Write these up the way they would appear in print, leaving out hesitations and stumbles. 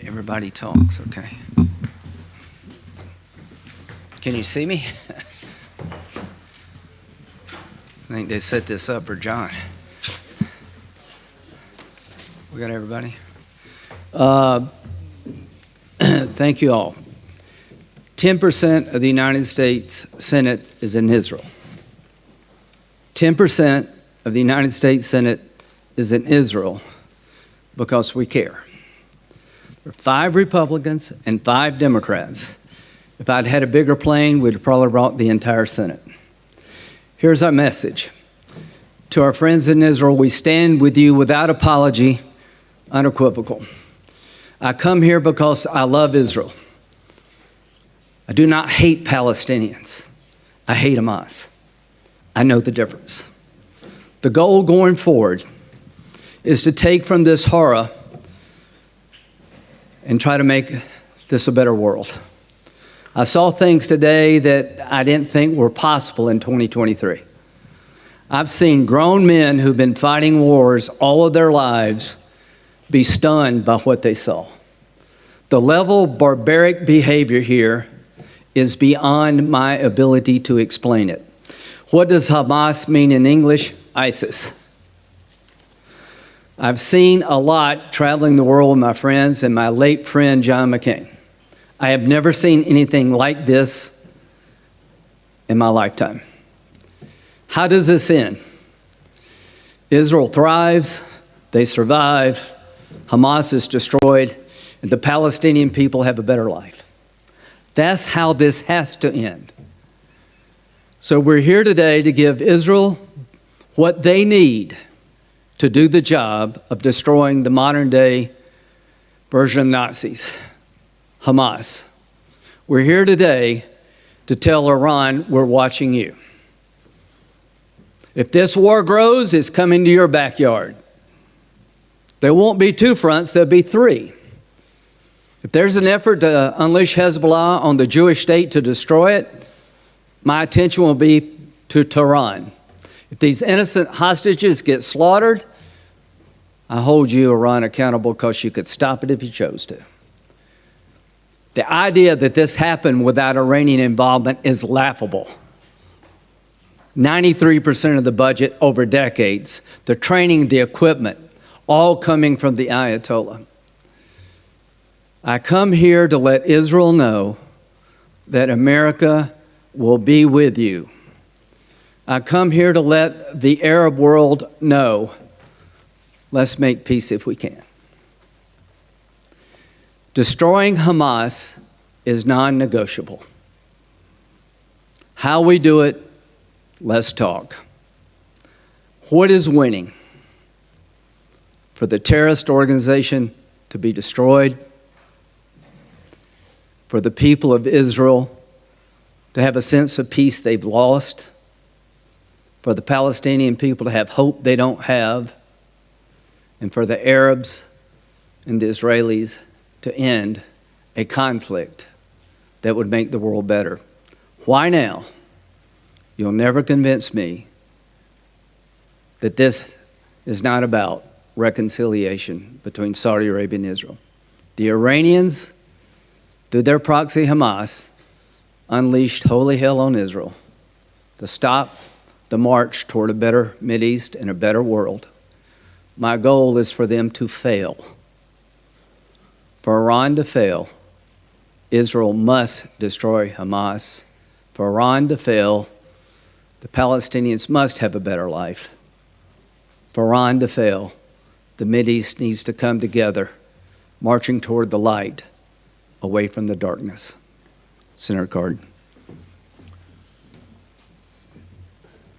Everybody talks, okay. Can you see me? I think they set this up for John. We got everybody? Thank you all. 10% of the United States Senate is in Israel. 10% of the United States Senate is in Israel because we care. There are 5 Republicans and 5 Democrats. If I'd had a bigger plane, we'd have probably brought the entire Senate. Here's our message. To our friends in Israel, we stand with you without apology, unequivocal. I come here because I love Israel. I do not hate Palestinians. I hate Hamas. I know the difference. The goal going forward is to take from this horror and try to make this a better world. I saw things today that I didn't think were possible in 2023. I've seen grown men who've been fighting wars all of their lives be stunned by what they saw. The level of barbaric behavior here is beyond my ability to explain it. What does Hamas mean in English? ISIS. I've seen a lot traveling the world with my friends and my late friend John McCain. I have never seen anything like this in my lifetime. How does this end? Israel thrives, they survive, Hamas is destroyed, and the Palestinian people have a better life. That's how this has to end. So we're here today to give Israel what they need to do the job of destroying the modern day version of Nazis, Hamas. We're here today to tell Iran we're watching you. If this war grows, it's coming to your backyard. There won't be 2 fronts, there'll be 3. If there's an effort to unleash Hezbollah on the Jewish state to destroy it, my attention will be to Tehran. If these innocent hostages get slaughtered, I hold you, Iran, accountable because you could stop it if you chose to. The idea that this happened without Iranian involvement is laughable. 93% of the budget over decades, the training, the equipment, all coming from the Ayatollah. I come here to let Israel know that America will be with you. I come here to let the Arab world know, let's make peace if we can. Destroying Hamas is non-negotiable. How we do it, let's talk. What is winning? For the terrorist organization to be destroyed, for the people of Israel to have a sense of peace they've lost, for the Palestinian people to have hope they don't have, and for the Arabs and the Israelis to end a conflict that would make the world better. Why now? You'll never convince me that this is not about reconciliation between Saudi Arabia and Israel. The Iranians, through their proxy Hamas, unleashed holy hell on Israel to stop the march toward a better Mideast and a better world. My goal is for them to fail. For Iran to fail, Israel must destroy Hamas. For Iran to fail, the Palestinians must have a better life. For Iran to fail, the Mideast needs to come together, marching toward the light, away from the darkness. Senator Cardin.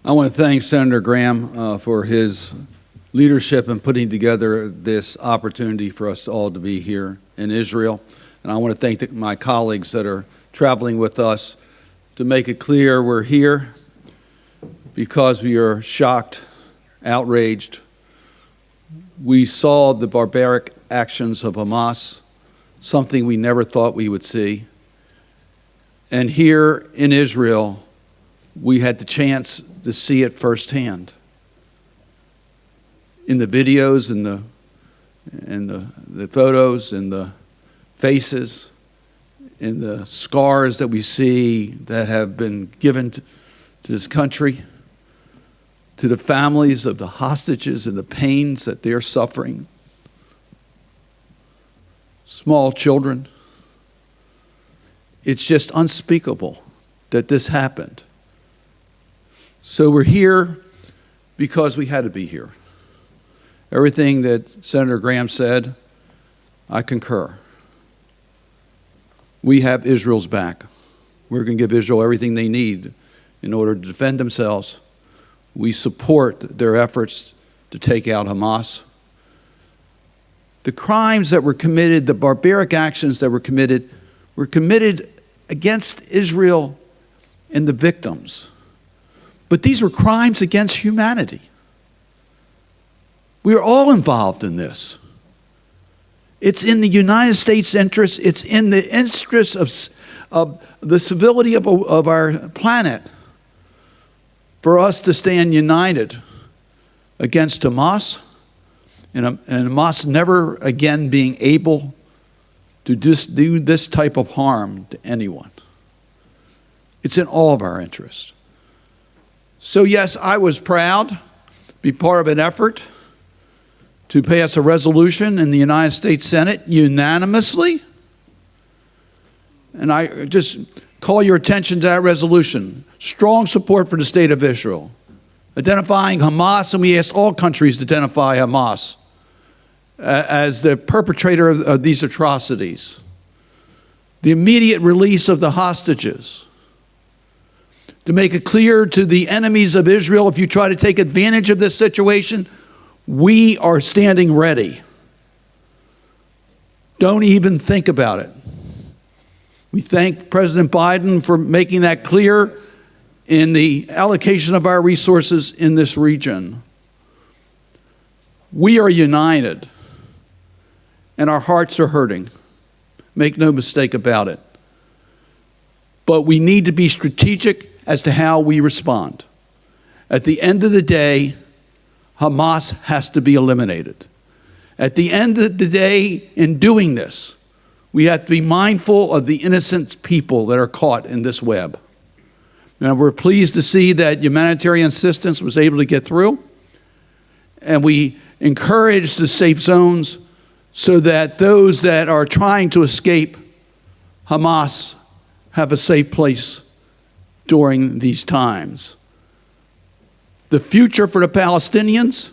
I want to thank Senator Graham for his leadership in putting together this opportunity for us all to be here in Israel. And I want to thank my colleagues that are traveling with us to make it clear we're here because we are shocked, outraged. We saw the barbaric actions of Hamas, something we never thought we would see. And here in Israel, we had the chance to see it firsthand. In the videos and the photos and the faces, in the scars that we see that have been given to this country, to the families of the hostages and the pains that they're suffering. Small children. It's just unspeakable that this happened. So we're here because we had to be here. Everything that Senator Graham said, I concur. We have Israel's back. We're going to give Israel everything they need in order to defend themselves. We support their efforts to take out Hamas. The crimes that were committed, the barbaric actions that were committed against Israel and the victims. But these were crimes against humanity. We are all involved in this. It's in the United States' interest. It's in the interest of the civility of our planet for us to stand united against Hamas, and Hamas never again being able to just do this type of harm to anyone. It's in all of our interest. So yes, I was proud to be part of an effort to pass a resolution in the United States Senate unanimously. And I just call your attention to that resolution. Strong support for the state of Israel. Identifying Hamas, and we ask all countries to identify Hamas as the perpetrator of these atrocities. The immediate release of the hostages. To make it clear to the enemies of Israel, if you try to take advantage of this situation, we are standing ready. Don't even think about it. We thank President Biden for making that clear in the allocation of our resources in this region. We are united, and our hearts are hurting. Make no mistake about it. But we need to be strategic as to how we respond. At the end of the day, Hamas has to be eliminated. At the end of the day, in doing this, we have to be mindful of the innocent people that are caught in this web. Now, we're pleased to see that humanitarian assistance was able to get through, and we encourage the safe zones so that those that are trying to escape Hamas have a safe place during these times. The future for the Palestinians,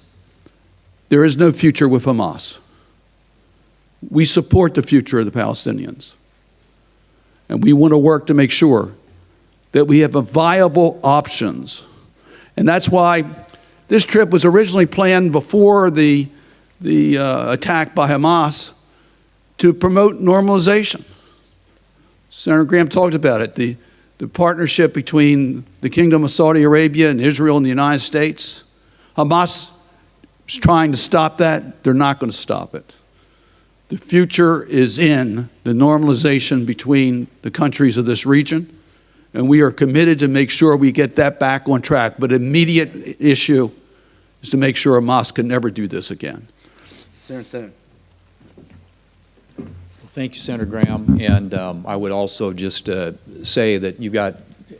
there is no future with Hamas. We support the future of the Palestinians. And we want to work to make sure that we have viable options. And that's why this trip was originally planned before the attack by Hamas to promote normalization. Senator Graham talked about it, the partnership between the Kingdom of Saudi Arabia and Israel and the United States. Hamas is trying to stop that. They're not going to stop it. The future is in the normalization between the countries of this region, and we are committed to make sure we get that back on track. But immediate issue is to make sure Hamas can never do this again. Senator Thune. Thank you, Senator Graham. And I would also just say that you've got,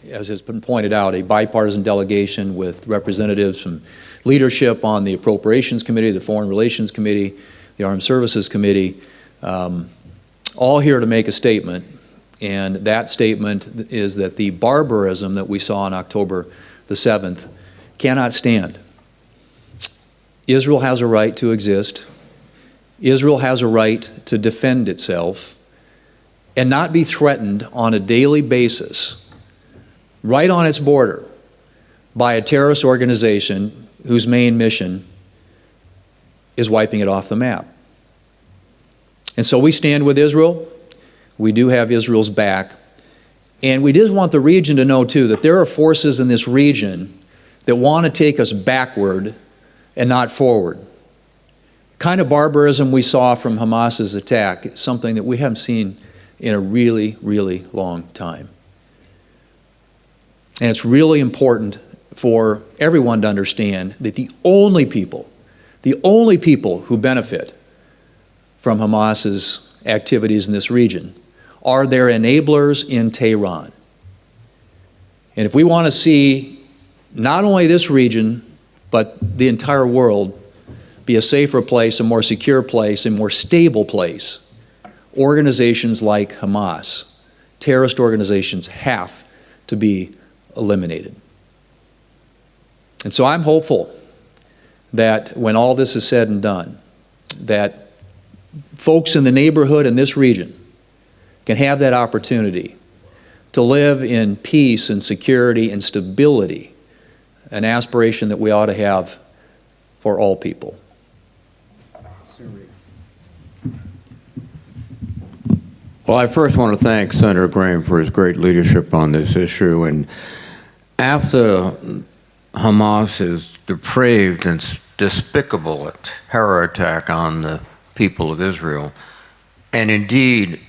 as has been pointed out, a bipartisan delegation with representatives from leadership on the Appropriations Committee, the Foreign Relations Committee, the Armed Services Committee, all here to make a statement. And that statement is that the barbarism that we saw on October the 7th cannot stand. Israel has a right to exist. Israel has a right to defend itself and not be threatened on a daily basis, right on its border, by a terrorist organization whose main mission is wiping it off the map. And so we stand with Israel. We do have Israel's back. And we just want the region to know, too, that there are forces in this region that want to take us backward and not forward. Kind of barbarism we saw from Hamas's attack is something that we haven't seen in a really, really long time. And it's really important for everyone to understand that the only people who benefit from Hamas's activities in this region are their enablers in Tehran. And if we want to see not only this region, but the entire world be a safer place, a more secure place, a more stable place, organizations like Hamas, terrorist organizations, have to be eliminated. And so I'm hopeful that when all this is said and done, that folks in the neighborhood in this region can have that opportunity to live in peace and security and stability, an aspiration that we ought to have for all people. Well, I first want to thank Senator Graham for his great leadership on this issue. And after Hamas's depraved and despicable terror attack on the people of Israel, and indeed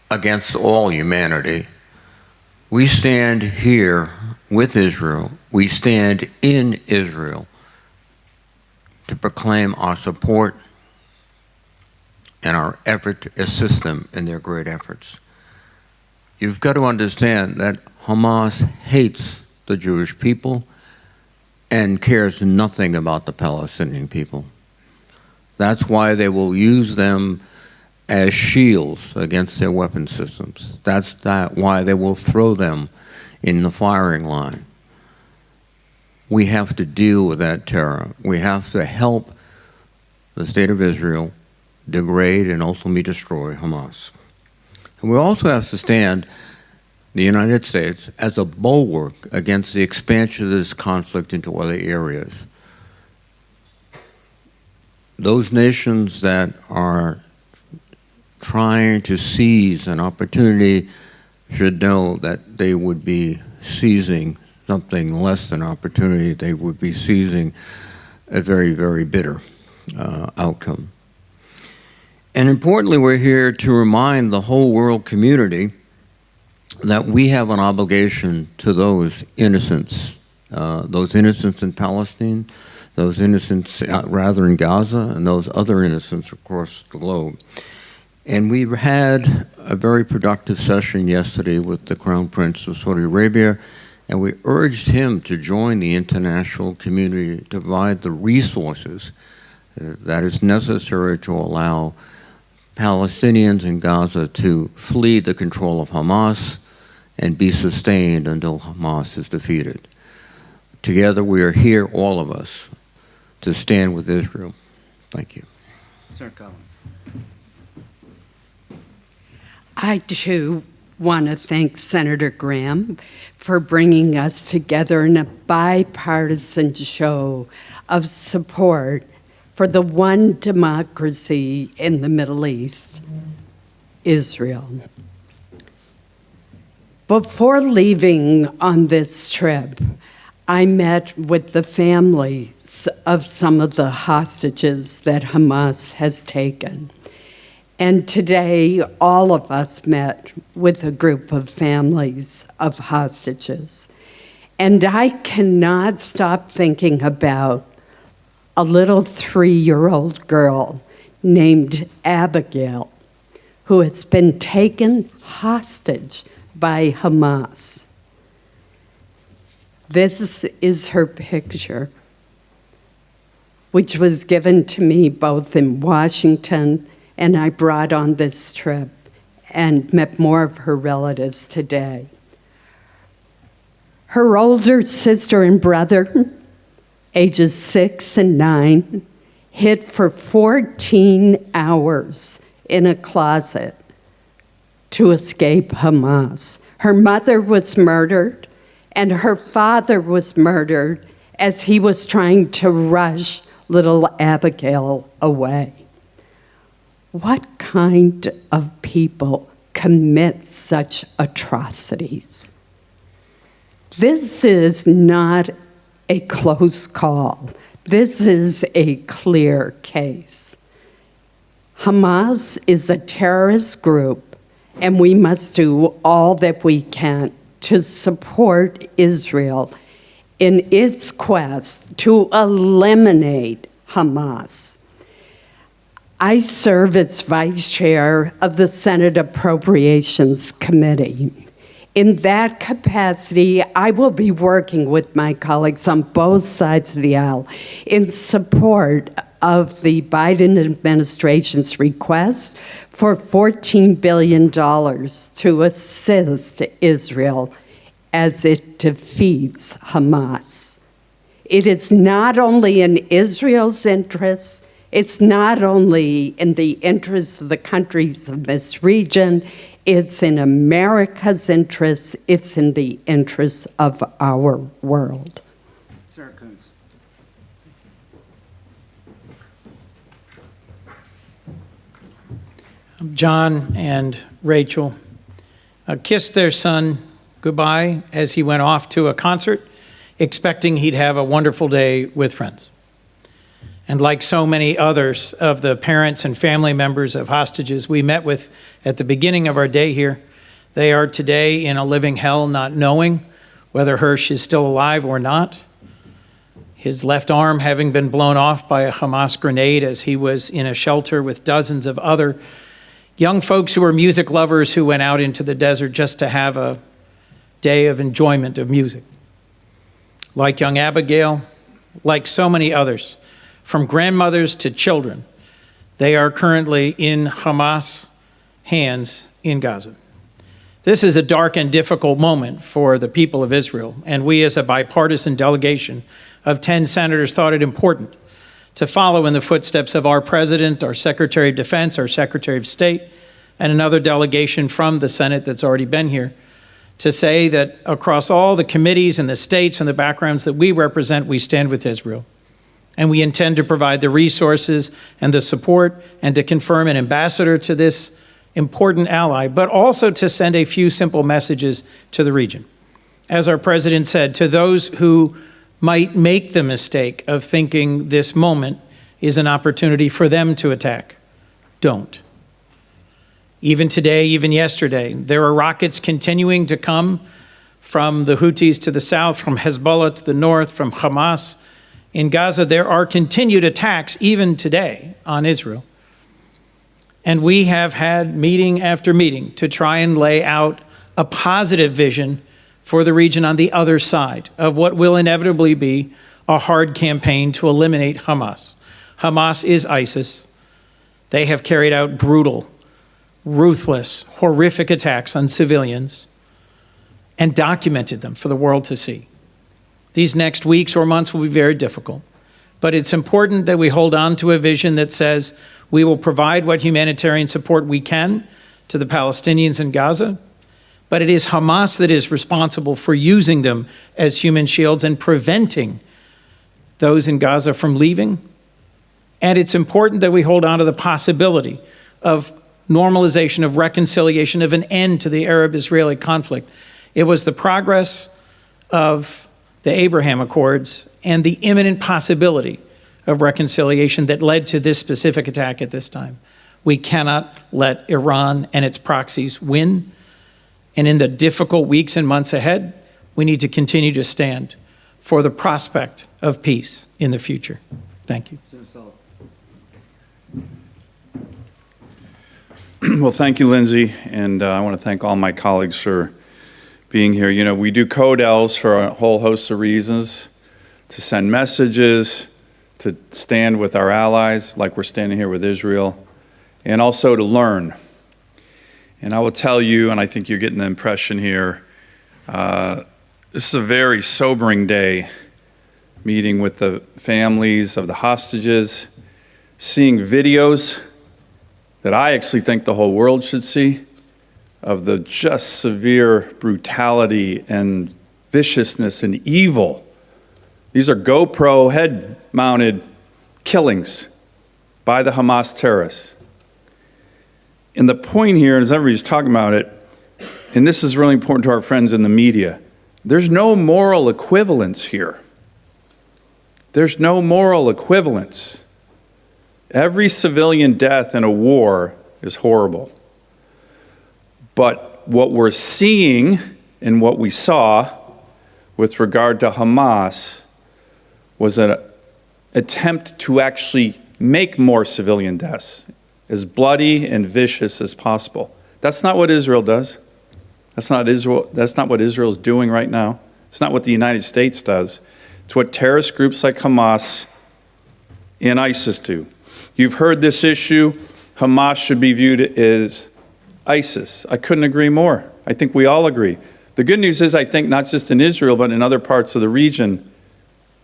against all humanity, we stand here with Israel. We stand in Israel to proclaim our support and our effort to assist them in their great efforts. You've got to understand that Hamas hates the Jewish people and cares nothing about the Palestinian people. That's why they will use them as shields against their weapon systems. That's why they will throw them in the firing line. We have to deal with that terror. We have to help the state of Israel degrade and ultimately destroy Hamas. And we also have to stand, the United States, as a bulwark against the expansion of this conflict into other areas. Those nations that are trying to seize an opportunity should know that they would be seizing something less than opportunity. They would be seizing a very, very bitter outcome. And importantly, we're here to remind the whole world community that we have an obligation to those innocents in Palestine, those innocents rather in Gaza, and those other innocents across the globe. And we had a very productive session yesterday with the Crown Prince of Saudi Arabia, and we urged him to join the international community to provide the resources that is necessary to allow Palestinians in Gaza to flee the control of Hamas and be sustained until Hamas is defeated. Together we are here, all of us, to stand with Israel. Thank you. Senator Collins. I too want to thank Senator Graham for bringing us together in a bipartisan show of support for the one democracy in the Middle East, Israel. Before leaving on this trip, I met with the families of some of the hostages that Hamas has taken. And today, all of us met with a group of families of hostages. And I cannot stop thinking about a little 3-year-old girl named Abigail, who has been taken hostage by Hamas. This is her picture, which was given to me both in Washington and I brought on this trip and met more of her relatives today. Her older sister and brother, ages 6 and 9, hid for 14 hours in a closet to escape Hamas. Her mother was murdered, and her father was murdered as he was trying to rush little Abigail away. What kind of people commit such atrocities? This is not a close call. This is a clear case. Hamas is a terrorist group, and we must do all that we can to support Israel in its quest to eliminate Hamas. I serve as vice chair of the Senate Appropriations Committee. In that capacity, I will be working with my colleagues on both sides of the aisle in support of the Biden administration's request for $14 billion to assist Israel as it defeats Hamas. It is not only in Israel's interests, it's not only in the interests of the countries of this region, it's in America's interests, it's in the interests of our world. Senator Coons. John and Rachel kissed their son goodbye as he went off to a concert, expecting he'd have a wonderful day with friends. And like so many others of the parents and family members of hostages we met with at the beginning of our day here, they are today in a living hell, not knowing whether Hirsch is still alive or not. His left arm having been blown off by a Hamas grenade as he was in a shelter with dozens of other young folks who were music lovers who went out into the desert just to have a day of enjoyment of music. Like young Abigail, like so many others, from grandmothers to children, they are currently in Hamas hands in Gaza. This is a dark and difficult moment for the people of Israel, and we as a bipartisan delegation of 10 senators thought it important to follow in the footsteps of our president, our Secretary of Defense, our Secretary of State, and another delegation from the Senate that's already been here, to say that across all the committees and the states and the backgrounds that we represent, we stand with Israel. And we intend to provide the resources and the support and to confirm an ambassador to this important ally, but also to send a few simple messages to the region. As our president said, to those who might make the mistake of thinking this moment is an opportunity for them to attack, don't. Even today, even yesterday, there are rockets continuing to come from the Houthis to the south, from Hezbollah to the north, from Hamas. In Gaza, there are continued attacks, even today, on Israel. And we have had meeting after meeting to try and lay out a positive vision for the region on the other side of what will inevitably be a hard campaign to eliminate Hamas. Hamas is ISIS. They have carried out brutal, ruthless, horrific attacks on civilians and documented them for the world to see. These next weeks or months will be very difficult, but it's important that we hold on to a vision that says we will provide what humanitarian support we can to the Palestinians in Gaza, but it is Hamas that is responsible for using them as human shields and preventing those in Gaza from leaving. And it's important that we hold on to the possibility of normalization, of reconciliation, of an end to the Arab-Israeli conflict. It was the progress of the Abraham Accords and the imminent possibility of reconciliation that led to this specific attack at this time. We cannot let Iran and its proxies win. And in the difficult weeks and months ahead, we need to continue to stand for the prospect of peace in the future. Thank you. Well, thank you, Lindsey, and I want to thank all my colleagues for being here. You know, we do CODELs for a whole host of reasons, to send messages, to stand with our allies, like we're standing here with Israel, and also to learn. And I will tell you, and I think you're getting the impression here, this is a very sobering day, meeting with the families of the hostages, seeing videos that I actually think the whole world should see, of the just severe brutality and viciousness and evil. These are GoPro head-mounted killings by the Hamas terrorists. And the point here, as everybody's talking about it, and this is really important to our friends in the media, there's no moral equivalence here. There's no moral equivalence. Every civilian death in a war is horrible. But what we're seeing and what we saw with regard to Hamas was an attempt to actually make more civilian deaths, as bloody and vicious as possible. That's not what Israel does. That's not what Israel is doing right now. It's not what the United States does. It's what terrorist groups like Hamas and ISIS do. You've heard this issue. Hamas should be viewed as ISIS. I couldn't agree more. I think we all agree. The good news is, I think not just in Israel, but in other parts of the region,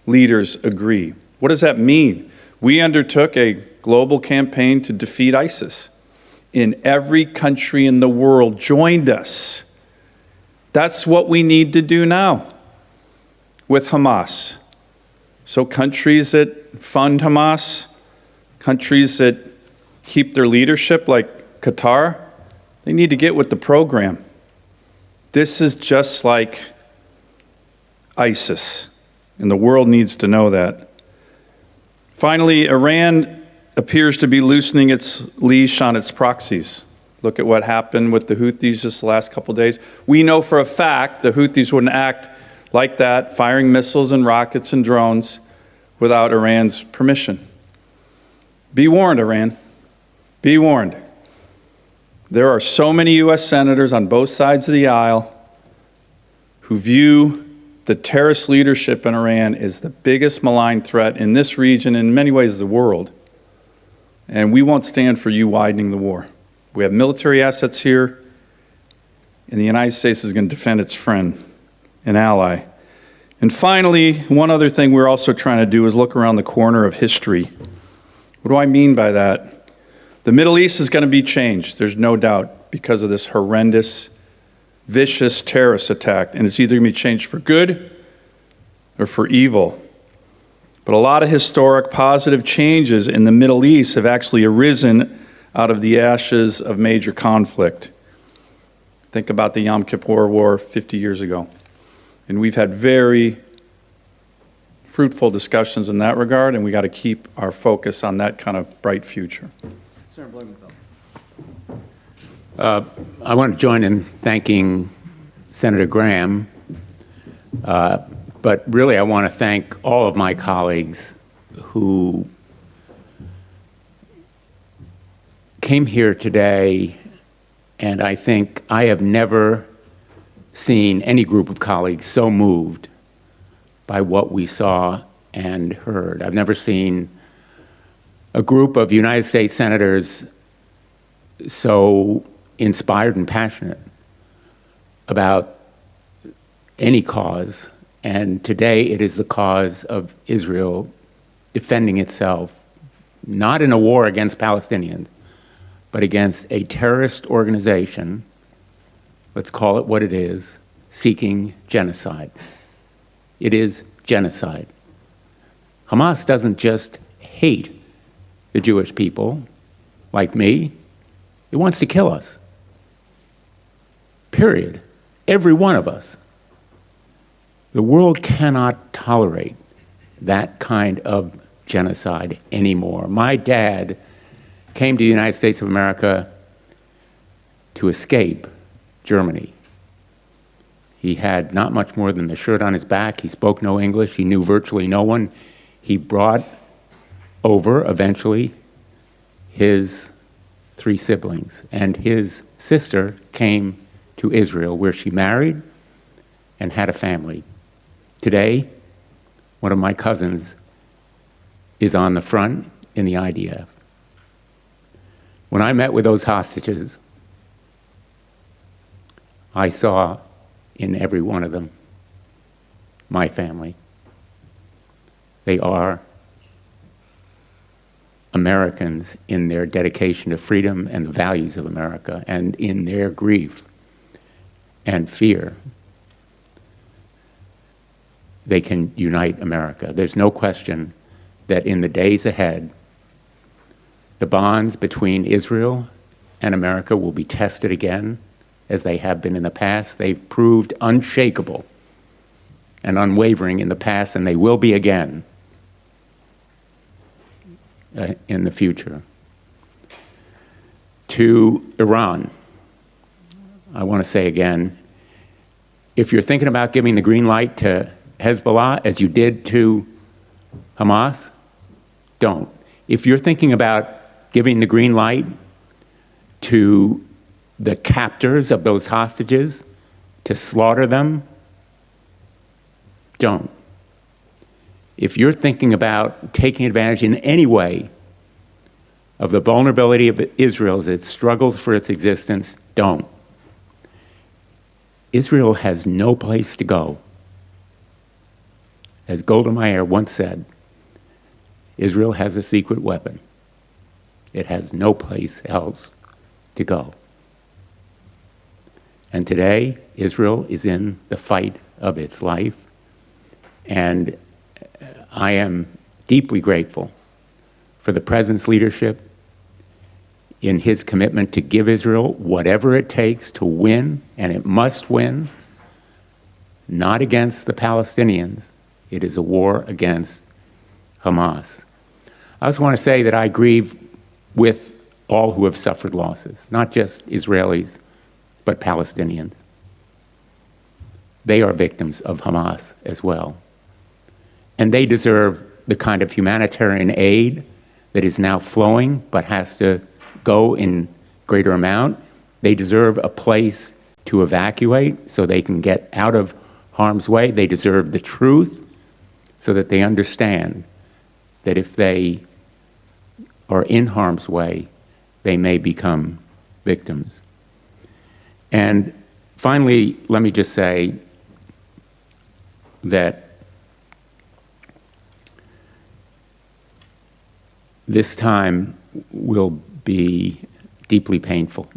leaders agree. What does that mean? We undertook a global campaign to defeat ISIS. In every country in the world joined us. That's what we need to do now with Hamas. So countries that fund Hamas, countries that keep their leadership like Qatar, they need to get with the program. This is just like ISIS, and the world needs to know that. Finally, Iran appears to be loosening its leash on its proxies. Look at what happened with the Houthis just the last couple of days. We know for a fact the Houthis wouldn't act like that, firing missiles and rockets and drones without Iran's permission. Be warned, Iran. Be warned. There are so many U.S. senators on both sides of the aisle who view the terrorist leadership in Iran as the biggest malign threat in this region, and in many ways the world. And we won't stand for you widening the war. We have military assets here, and the United States is going to defend its friend and ally. And finally, one other thing we're also trying to do is look around the corner of history. What do I mean by that? The Middle East is going to be changed, there's no doubt, because of this horrendous, vicious terrorist attack. And it's either going to be changed for good or for evil. But a lot of historic positive changes in the Middle East have actually arisen out of the ashes of major conflict. Think about the Yom Kippur War 50 years ago. And we've had very fruitful discussions in that regard, and we got to keep our focus on that kind of bright future. Senator Blumenthal. I want to join in thanking Senator Graham, but really I want to thank all of my colleagues who came here today, and I think I have never seen any group of colleagues so moved by what we saw and heard. I've never seen a group of United States senators so inspired and passionate about any cause, and today it is the cause of Israel defending itself, not in a war against Palestinians, but against a terrorist organization, let's call it what it is, seeking genocide. It is genocide. Hamas doesn't just hate the Jewish people like me, it wants to kill us. Period. Every one of us. The world cannot tolerate that kind of genocide anymore. My dad came to the United States of America to escape Germany. He had not much more than the shirt on his back. He spoke no English. He knew virtually no one. He brought over, eventually, his 3 siblings. And his sister came to Israel, where she married and had a family. Today, one of my cousins is on the front in the IDF. When I met with those hostages, I saw in every one of them my family. They are Americans in their dedication to freedom and the values of America, and in their grief and fear, they can unite America. There's no question that in the days ahead, the bonds between Israel and America will be tested again, as they have been in the past. They've proved unshakable and unwavering in the past, and they will be again in the future. To Iran, I want to say again, if you're thinking about giving the green light to Hezbollah, as you did to Hamas, don't. If you're thinking about giving the green light to the captors of those hostages to slaughter them, don't. If you're thinking about taking advantage in any way of the vulnerability of Israel as it struggles for its existence, don't. Israel has no place to go. As Golda Meir once said, Israel has a secret weapon. It has no place else to go. And today, Israel is in the fight of its life. And I am deeply grateful for the President's leadership in his commitment to give Israel whatever it takes to win, and it must win, not against the Palestinians. It is a war against Hamas. I also want to say that I grieve with all who have suffered losses, not just Israelis, but Palestinians. They are victims of Hamas as well. And they deserve the kind of humanitarian aid that is now flowing but has to go in greater amount. They deserve a place to evacuate so they can get out of harm's way. They deserve the truth so that they understand that if they are in harm's way, they may become victims. And finally, let me just say that this time will be deeply painful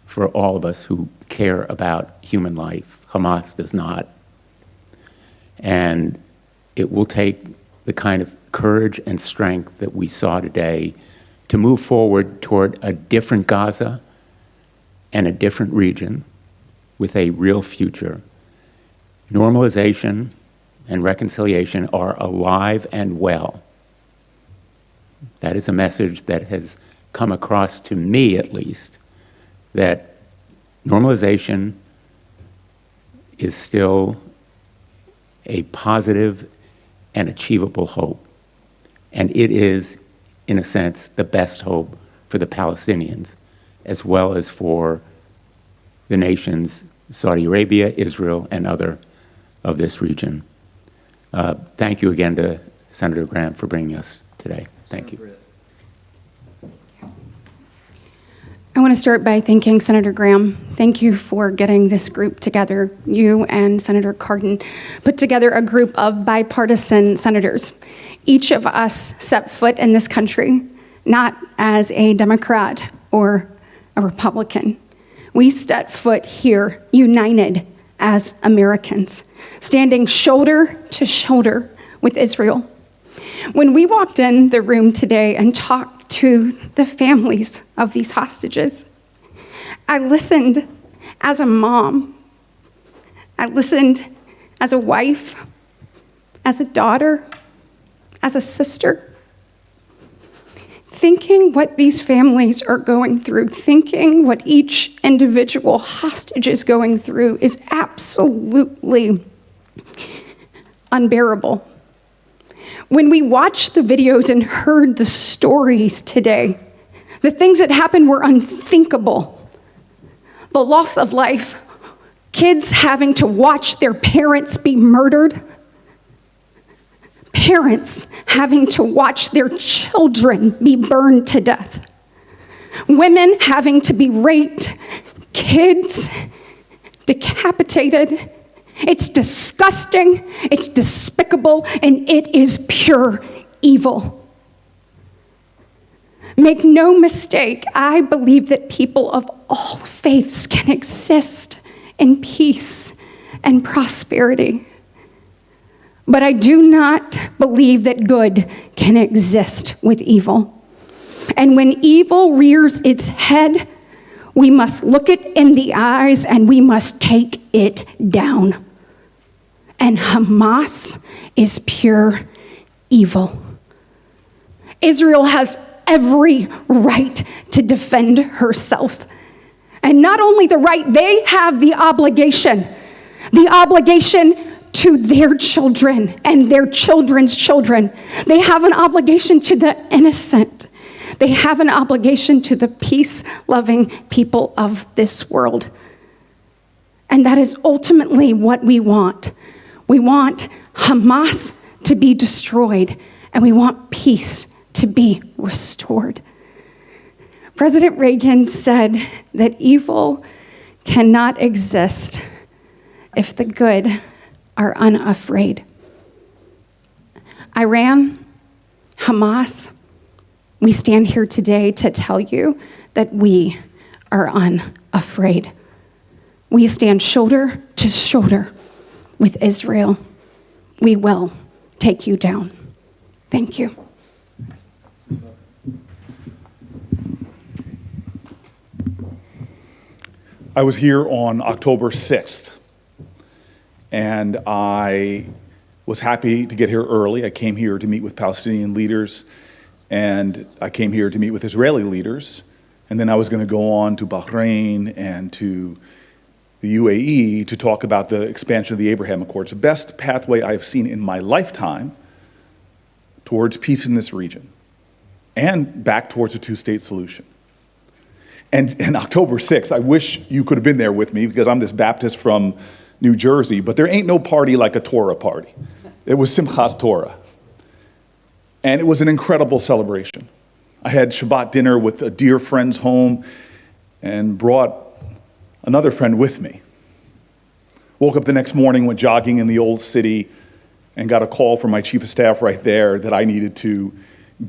for all of us who care about human life. Hamas does not. And it will take the kind of courage and strength that we saw today to move forward toward a different Gaza and a different region with a real future. Normalization and reconciliation are alive and well. That is a message that has come across to me, at least, that normalization is still a positive and achievable hope. And it is, in a sense, the best hope for the Palestinians, as well as for the nations Saudi Arabia, Israel, and other of this region. Thank you again to Senator Graham for bringing us today. Thank you. I want to start by thanking Senator Graham. Thank you for getting this group together. You and Senator Cardin put together a group of bipartisan senators. Each of us set foot in this country, not as a Democrat or a Republican. We set foot here, united as Americans, standing shoulder to shoulder with Israel. When we walked in the room today and talked to the families of these hostages, I listened as a mom. I listened as a wife, as a daughter, as a sister, thinking what these families are going through, thinking what each individual hostage is going through is absolutely unbearable. When we watched the videos and heard the stories today, the things that happened were unthinkable. The loss of life, kids having to watch their parents be murdered, parents having to watch their children be burned to death, women having to be raped, kids decapitated. It's disgusting, it's despicable, and it is pure evil. Make no mistake, I believe that people of all faiths can exist in peace and prosperity. But I do not believe that good can exist with evil. And when evil rears its head, we must look it in the eyes and we must take it down. And Hamas is pure evil. Israel has every right to defend herself. And not only the right, they have the obligation to their children and their children's children. They have an obligation to the innocent. They have an obligation to the peace-loving people of this world. And that is ultimately what we want. We want Hamas to be destroyed, and we want peace to be restored. President Reagan said that evil cannot exist if the good are unafraid. Iran, Hamas, we stand here today to tell you that we are unafraid. We stand shoulder to shoulder with Israel. We will take you down. Thank you. I was here on October 6th, and I was happy to get here early. I came here to meet with Palestinian leaders, and I came here to meet with Israeli leaders, and then I was going to go on to Bahrain and to the UAE to talk about the expansion of the Abraham Accords, the best pathway I have seen in my lifetime towards peace in this region and back towards a two-state solution. And October 6th, I wish you could have been there with me because I'm this Baptist from New Jersey, but there ain't no party like a Torah party. It was Simchas Torah. And it was an incredible celebration. I had Shabbat dinner with a dear friend's home and brought another friend with me. Woke up the next morning, went jogging in the old city, and got a call from my chief of staff right there that I needed to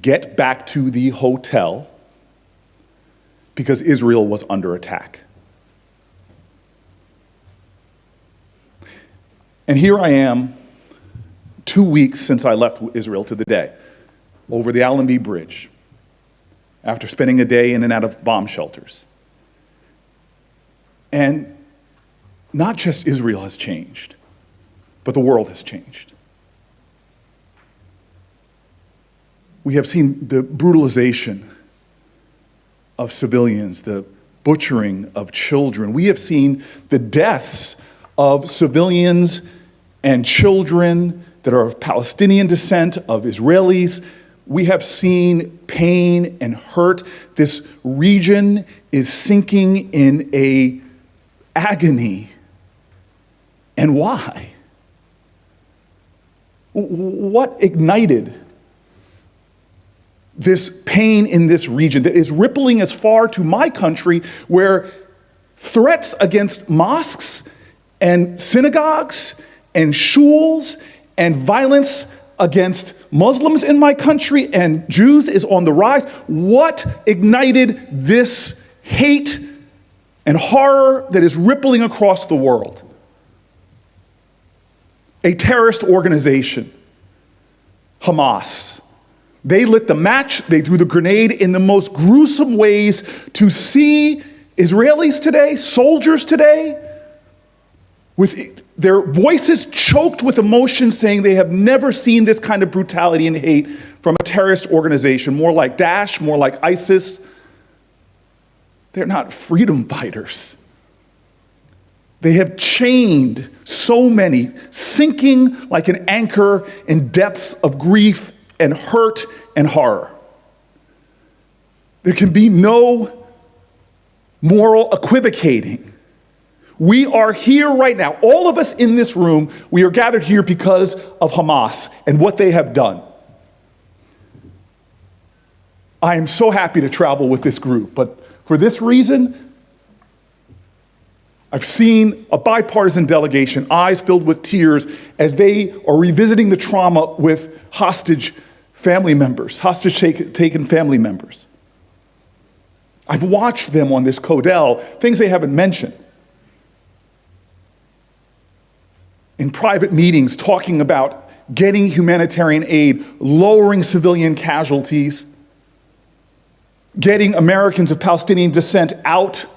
get back to the hotel because Israel was under attack. And here I am, 2 weeks since I left Israel to the day, over the Allenby Bridge, after spending a day in and out of bomb shelters. And not just Israel has changed, but the world has changed. We have seen the brutalization of civilians, the butchering of children. We have seen the deaths of civilians and children that are of Palestinian descent, of Israelis. We have seen pain and hurt. This region is sinking in a agony. And why? What ignited this pain in this region that is rippling as far to my country, where threats against mosques and synagogues and shuls and violence against Muslims in my country and Jews is on the rise? What ignited this hate and horror that is rippling across the world? A terrorist organization, Hamas. They lit the match, they threw the grenade in the most gruesome ways to see Israelis today, soldiers today, with their voices choked with emotion, saying they have never seen this kind of brutality and hate from a terrorist organization, more like Daesh, more like ISIS. They're not freedom fighters. They have chained so many, sinking like an anchor in depths of grief and hurt and horror. There can be no moral equivocating. We are here right now. All of us in this room, we are gathered here because of Hamas and what they have done. I am so happy to travel with this group, but for this reason, I've seen a bipartisan delegation, eyes filled with tears, as they are revisiting the trauma with hostage family members, hostage-taken family members. I've watched them on this Codel, things they haven't mentioned. In private meetings, talking about getting humanitarian aid, lowering civilian casualties, getting Americans of Palestinian descent out,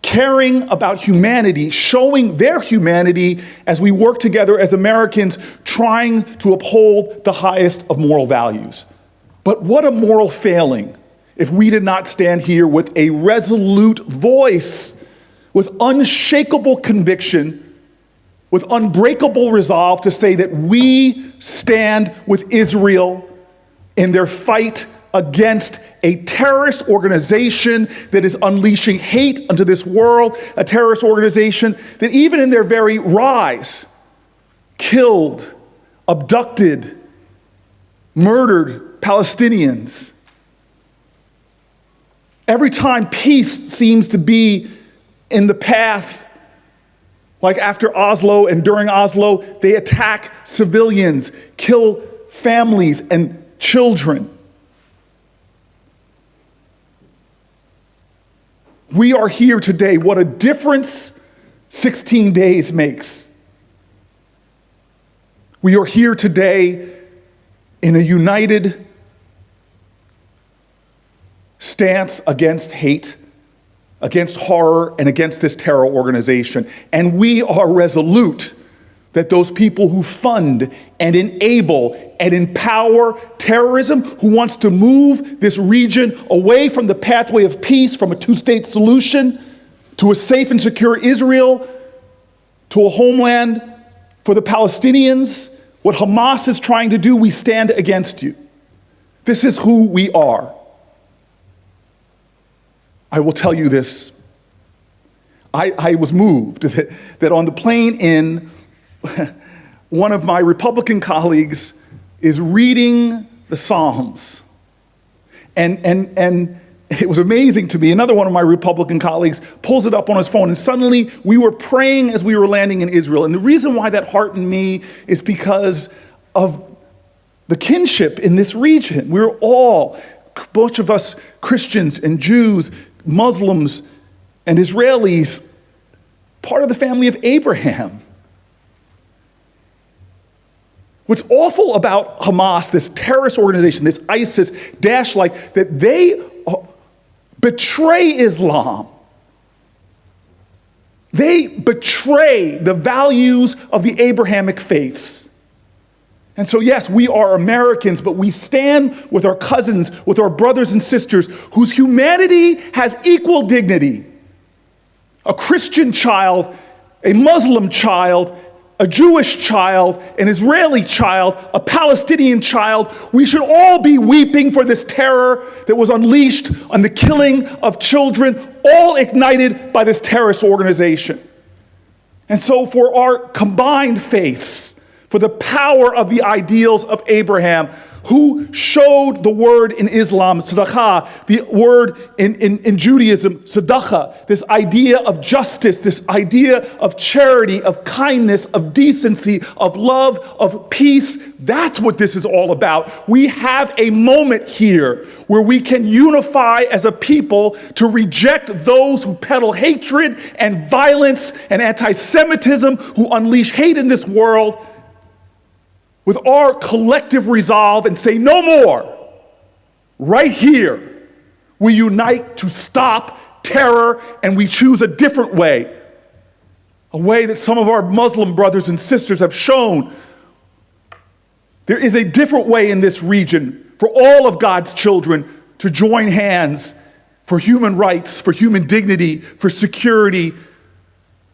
caring about humanity, showing their humanity as we work together as Americans, trying to uphold the highest of moral values. But what a moral failing if we did not stand here with a resolute voice, with unshakable conviction, with unbreakable resolve to say that we stand with Israel in their fight against a terrorist organization that is unleashing hate unto this world, a terrorist organization that even in their very rise killed, abducted, murdered Palestinians. Every time peace seems to be in the path, like after Oslo and during Oslo, they attack civilians, kill families and children. We are here today. What a difference 16 days makes. We are here today in a united stance against hate, against horror, and against this terror organization. And we are resolute that those people who fund and enable and empower terrorism, who wants to move this region away from the pathway of peace, from a two-state solution to a safe and secure Israel, to a homeland for the Palestinians, what Hamas is trying to do, we stand against you. This is who we are. I will tell you this. I was moved that on the plane in, one of my Republican colleagues is reading the Psalms. And it was amazing to me. Another one of my Republican colleagues pulls it up on his phone, and suddenly we were praying as we were landing in Israel. And the reason why that heartened me is because of the kinship in this region. We're all, a bunch of us Christians and Jews, Muslims and Israelis, part of the family of Abraham. What's awful about Hamas, this terrorist organization, this ISIS, Daesh, like that they betray Islam. They betray the values of the Abrahamic faiths. And so, yes, we are Americans, but we stand with our cousins, with our brothers and sisters, whose humanity has equal dignity. A Christian child, a Muslim child, a Jewish child, an Israeli child, a Palestinian child. We should all be weeping for this terror that was unleashed on the killing of children, all ignited by this terrorist organization. And so for our combined faiths, for the power of the ideals of Abraham, who showed the word in Islam, sadaqah, the word in Judaism, sadaqah, this idea of justice, this idea of charity, of kindness, of decency, of love, of peace. That's what this is all about. We have a moment here where we can unify as a people to reject those who peddle hatred and violence and anti-Semitism, who unleash hate in this world, with our collective resolve and say no more. Right here, we unite to stop terror, and we choose a different way, a way that some of our Muslim brothers and sisters have shown. There is a different way in this region for all of God's children to join hands for human rights, for human dignity, for security,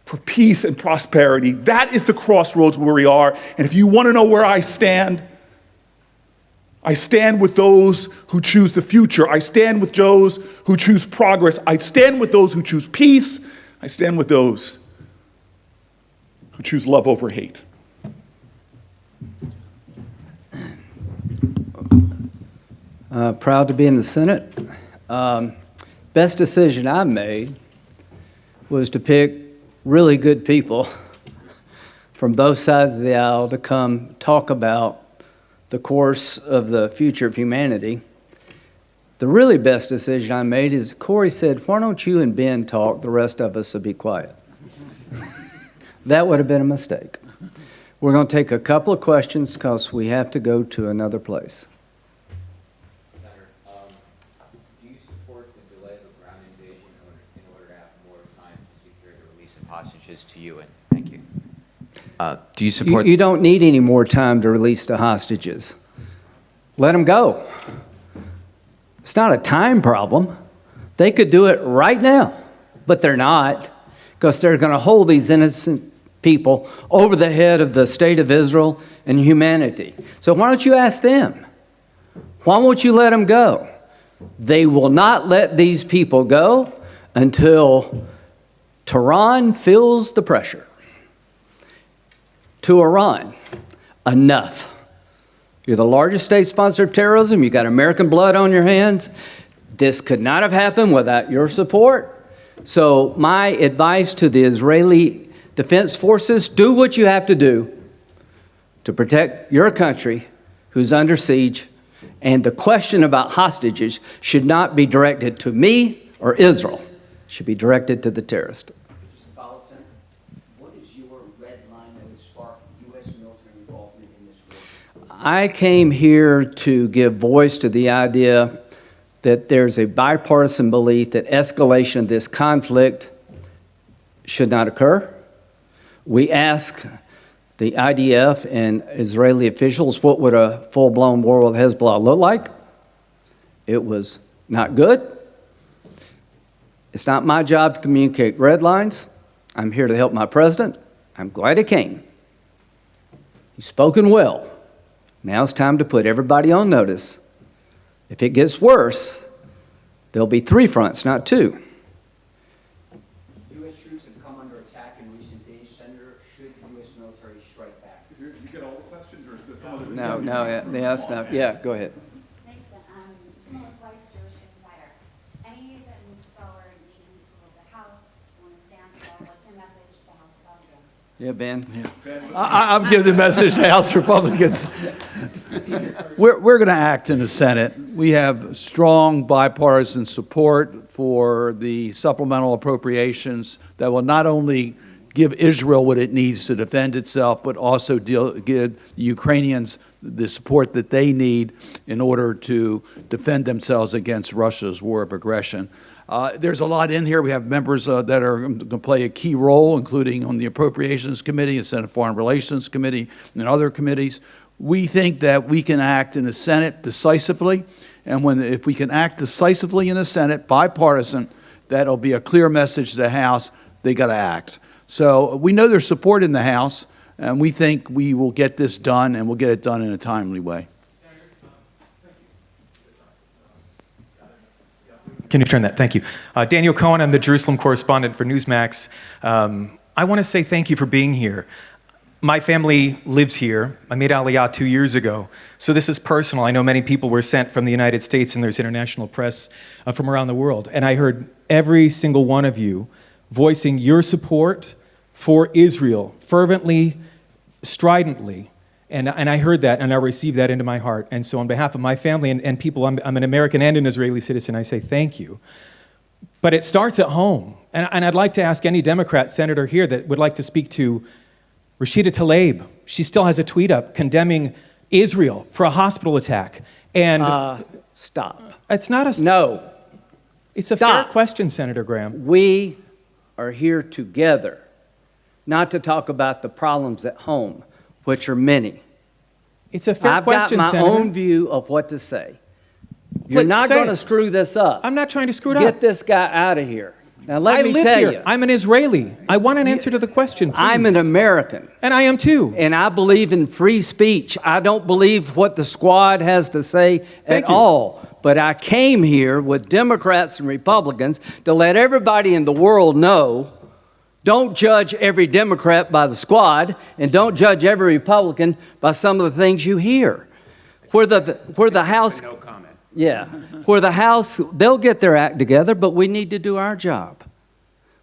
for peace and prosperity. That is the crossroads where we are. And if you want to know where I stand with those who choose the future. I stand with those who choose progress. I stand with those who choose peace. I stand with those who choose love over hate. Proud to be in the Senate. Best decision I made was to pick really good people from both sides of the aisle to come talk about the course of the future of humanity. The really best decision I made is Cory said, why don't you and Ben talk, the rest of us will be quiet. That would have been a mistake. We're going to take a couple of questions because we have to go to another place. Senator, do you support the delay of the ground invasion in order to have more time to secure the release of hostages to you? And thank you. Do you support? You don't need any more time to release the hostages. Let them go. It's not a time problem. They could do it right now, but they're not, because they're going to hold these innocent people over the head of the state of Israel and humanity. So why don't you ask them? Why won't you let them go? They will not let these people go until Tehran feels the pressure. To Iran, enough. You're the largest state sponsor of terrorism. You got American blood on your hands. This could not have happened without your support. So my advice to the Israeli Defense Forces, do what you have to do to protect your country who's under siege. And the question about hostages should not be directed to me or Israel. It should be directed to the terrorist. What is your red line that would spark U.S. military involvement in this war? I came here to give voice to the idea that there's a bipartisan belief that escalation of this conflict should not occur. We ask the IDF and Israeli officials, what would a full-blown war with Hezbollah look like? It was not good. It's not my job to communicate red lines. I'm here to help my president. I'm glad he came. He's spoken well. Now it's time to put everybody on notice. If it gets worse, there'll be 3 fronts, not 2. U.S. troops have come under attack in recent days. Senator, should the U.S. military strike back? You get all the questions, or is this some of the... No, that's not. Yeah, go ahead. Thanks. Phyllis Weiss, Jewish Insider. Any that moves forward needing approval of the House, want to stand for, what's your message to House Republicans? Yeah, Ben. I'm giving the message to House Republicans. We're going to act in the Senate. We have strong bipartisan support for the supplemental appropriations that will not only give Israel what it needs to defend itself, but also give the Ukrainians the support that they need in order to defend themselves against Russia's war of aggression. There's a lot in here. We have members that are going to play a key role, including on the Appropriations Committee, the Senate Foreign Relations Committee, and other committees. We think that we can act in the Senate decisively, and if we can act decisively in the Senate, bipartisan, that'll be a clear message to the House. They got to act. So we know there's support in the House, and we think we will get this done, and we'll get it done in a timely way. Can you turn that? Thank you. Daniel Cohen, I'm the Jerusalem correspondent for Newsmax. I want to say thank you for being here. My family lives here. I made Aliyah 2 years ago. So this is personal. I know many people were sent from the United States, and there's international press from around the world. And I heard every single one of you voicing your support for Israel fervently, stridently. And I heard that, and I received that into my heart. And so on behalf of my family and people, I'm an American and an Israeli citizen, I say thank you. But it starts at home. And I'd like to ask any Democrat senator here that would like to speak to Rashida Tlaib. She still has a tweet up condemning Israel for a hospital attack. And Stop. it's not a... No. It's a Stop. fair question, Senator Graham. We are here together, not to talk about the problems at home, which are many. It's a fair question, I've got my Senator. own view of what to say. You're Please not say going to it. screw this up. I'm not trying to screw it up. Get this guy out of here. Now let I me live tell here. you. I'm an Israeli. I want an answer to the question, please. I'm an American. And I am too. And I believe in free speech. I don't believe what the squad has to say Thank at you. all. But I came here with Democrats and Republicans to let everybody in the world know, don't judge every Democrat by the squad, and don't judge every Republican by some of the things you hear. Where the House... No comment. Yeah, where the House, they'll get their act together, but we need to do our job.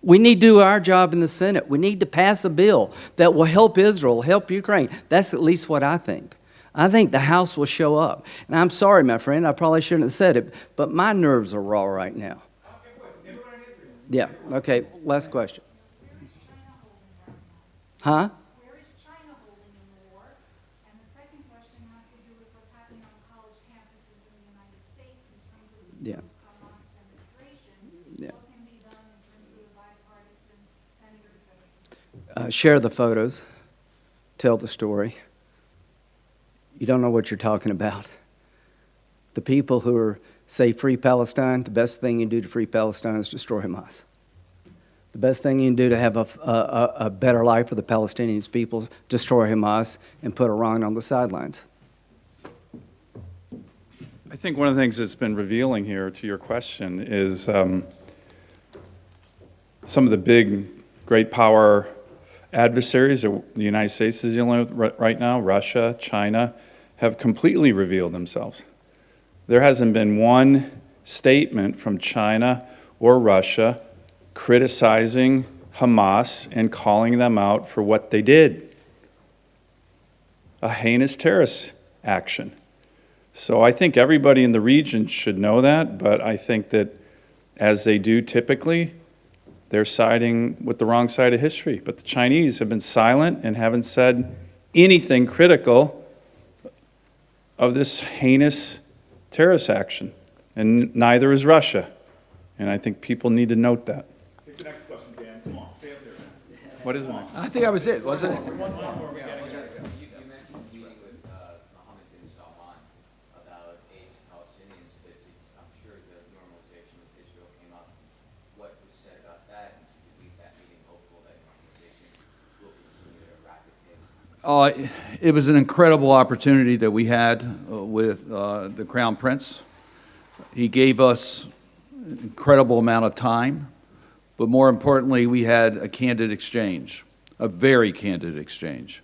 We need to do our job in the Senate. We need to pass a bill that will help Israel, help Ukraine. That's at least what I think. I think the House will show up. And I'm sorry, my friend, I probably shouldn't have said it, but my nerves are raw right now. Yeah, okay, last question. Huh? Where is China holding in the war? And the second question has to do with what's happening on college campuses in the United States in terms of Yeah. Hamas demonstration. Yeah. What can be done in terms of the bipartisan senators? Share the photos. Tell the story. You don't know what you're talking about. The people who say free Palestine, the best thing you do to free Palestine is destroy Hamas. The best thing you can do to have a better life for the Palestinian people, destroy Hamas and put Iran on the sidelines. I think one of the things that's been revealing here to your question is some of the big, great power adversaries that the United States is dealing with right now, Russia, China, have completely revealed themselves. There hasn't been one statement from China or Russia criticizing Hamas and calling them out for what they did. A heinous terrorist action. So I think everybody in the region should know that, but I think that as they do typically, they're siding with the wrong side of history. But the Chinese have been silent and haven't said anything critical of this heinous terrorist action, and neither is Russia. And I think people need to note that. Take the next question, Dan. Come on, stay up there. What is it? I think that was it, wasn't it? It was an incredible opportunity that we had with the Crown Prince. He gave us an incredible amount of time, but more importantly, we had a candid exchange, a very candid exchange.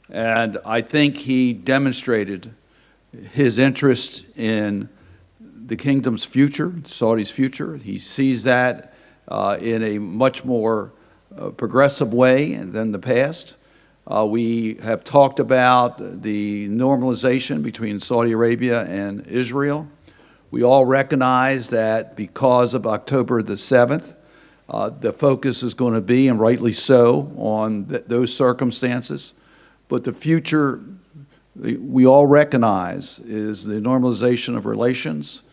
And I think he demonstrated his interest in the kingdom's future, Saudi's future. He sees that in a much more progressive way than the past. We have talked about the normalization between Saudi Arabia and Israel. We all recognize that because of October the 7th, the focus is going to be, and rightly so, on those circumstances. But the future, we all recognize, is the normalization of relations,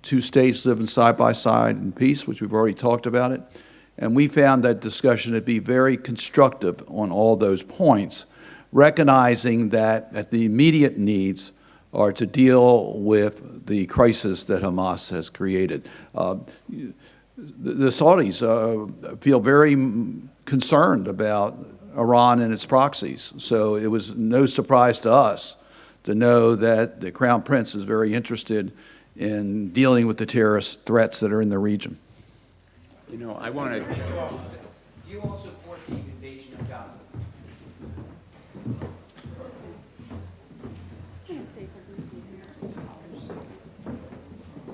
two states living side by side in peace, which we've already talked about it. And we found that discussion to be very constructive on all those points, recognizing that the immediate needs are to deal with the crisis that Hamas has created. The Saudis feel very concerned about Iran and its proxies, so it was no surprise to us to know that the Crown Prince is very interested in dealing with the terrorist threats that are in the region. You know, I want to. Do you all support the invasion of Gaza?